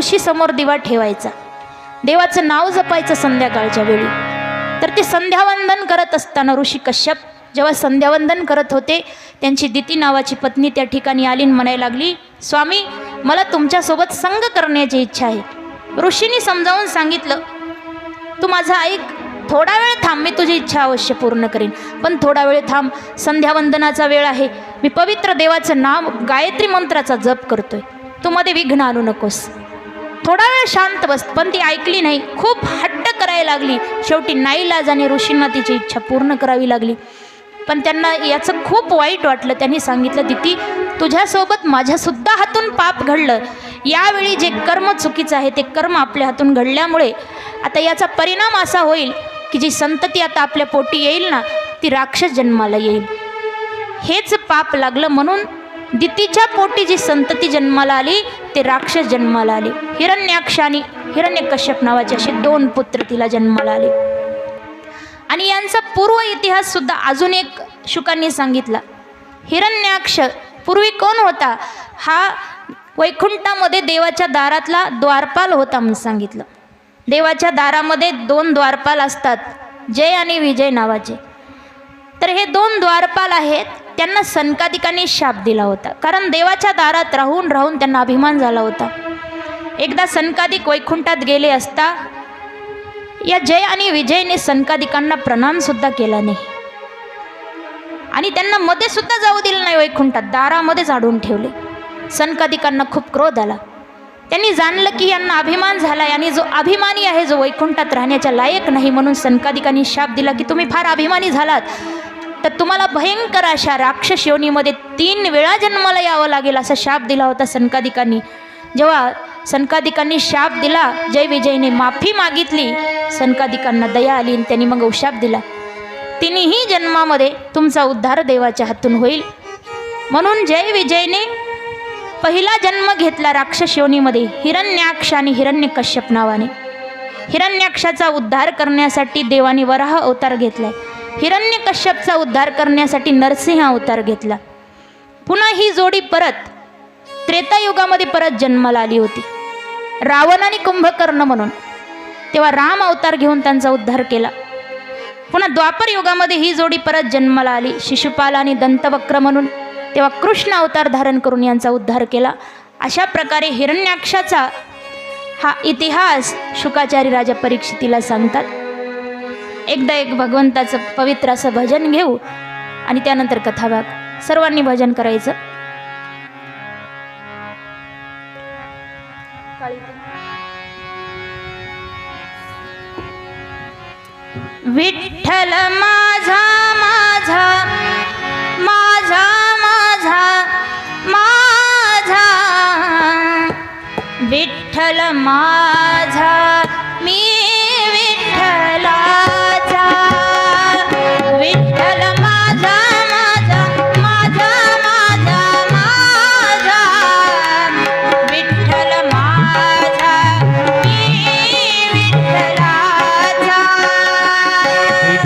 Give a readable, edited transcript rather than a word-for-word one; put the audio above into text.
ऋषी समोर दिवा ठेवायचा, देवाचं नाव जपायचं संध्याकाळच्या वेळी. तर ते संध्यावंदन करत असताना ऋषी कश्यप जेव्हा संध्यावंदन करत होते, त्यांची दिती नावाची पत्नी त्या ठिकाणी आली आणि म्हणायला लागली, स्वामी मला तुमच्यासोबत संग करण्याची इच्छा आहे. ऋषींनी समजावून सांगितलं, तू माझं ऐक, थोडा वेळ थांब, मी तुझी इच्छा अवश्य पूर्ण करीन, पण थोडा वेळ थांब, संध्यावंदनाचा वेळ आहे, मी पवित्र देवाचं नाम गायत्री मंत्राचा जप करतोय, तू मध्ये विघ्न आणू नकोस, थोडा वेळ शांत बस. पण ती ऐकली नाही, खूप हट्ट करायला लागली. शेवटी नाईलाजाने ऋषींना तिची इच्छा पूर्ण करावी लागली. पण त्यांना याचं खूप वाईट वाटलं. त्यांनी सांगितलं, दिती तुझ्यासोबत माझ्यासुद्धा हातून पाप घडलं, यावेळी जे कर्म चुकीचं आहे ते कर्म आपल्या हातून घडल्यामुळे आता याचा परिणाम असा होईल की जी संतती आता आपल्या पोटी येईल ना, ती राक्षस जन्माला येईल. हेच पाप लागलं म्हणून दितीच्या पोटी जी संतती जन्माला आली ते राक्षस जन्माला आले. हिरण्याक्ष आणि हिरण्यकश्यप नावाचे असे 2 पुत्र तिला जन्माला आले. आणि यांचा पूर्व इतिहास सुद्धा अजून एक शुकांनी सांगितला. हिरण्याक्ष पूर्वी कोण होता? हा वैकुंठामध्ये देवाच्या दारातला द्वारपाल होता म्हणून सांगितलं. देवाच्या दारामध्ये 2 द्वारपाल असतात, जय आणि विजय नावाचे. तर हे 2 द्वारपाल आहेत, त्यांना सनकादिकांनी शाप दिला होता, कारण देवाच्या दारात राहून राहून त्यांना अभिमान झाला होता. एकदा सनकादिक वैकुंठात गेले असता या जय आणि विजयने सनकादिकांना प्रणाम सुद्धा केला नाही आणि त्यांना मध्ये सुद्धा जाऊ दिलं नाही. वैकुंठात दारामध्येच अडवून ठेवले. सनकादिकांना खूप क्रोध आला. त्यांनी जाणलं की यांना अभिमान झाला आणि जो अभिमानी आहे, जो वैकुंठात राहण्याच्या लायक नाही, म्हणून सनकादिकांनी शाप दिला की तुम्ही फार अभिमानी झालात तर तुम्हाला भयंकर अशा राक्षस योनीमध्ये 3 वेळा जन्माला यावं लागेल, असा शाप दिला होता सनकादिकांनी. जेव्हा सनकादिकांनी शाप दिला, जय विजयने माफी मागितली, सनकादिकांना दया आली आणि त्यांनी मग शाप दिला, तिन्ही जन्मामध्ये तुमचा उद्धार देवाच्या हातून होईल. म्हणून जय विजयने पहिला जन्म घेतला राक्षस योनीमध्ये हिरण्याक्ष आणि हिरण्यकश्यप नावाने. हिरण्याक्षाचा उद्धार करण्यासाठी देवाने वराह अवतार घेतला, हिरण्यकश्यपचा उद्धार करण्यासाठी नरसिंह अवतार घेतला. पुन्हा ही जोडी परत त्रेतायुगामध्ये परत जन्माला आली होती, रावण आणि कुंभकर्ण म्हणून. तेव्हा राम अवतार घेऊन त्यांचा उद्धार केला. पुन्हा द्वापर युगामध्ये ही जोडी परत जन्माला आली, शिशुपाल आणि दंतवक्र म्हणून. तेव्हा कृष्ण अवतार धारण करून यांचा उद्धार केला. अशा प्रकारे हिरण्याक्षाचा हा इतिहास शुकाचार्य राजा परीक्षितीला सांगतात. एकदा एक भगवंताचं पवित्र असं भजन घेऊ आणि त्यानंतर कथाभाग. सर्वांनी भजन करायचं. विठ्ठल माझा माझा माझा माझा माझा, विठ्ठल माझा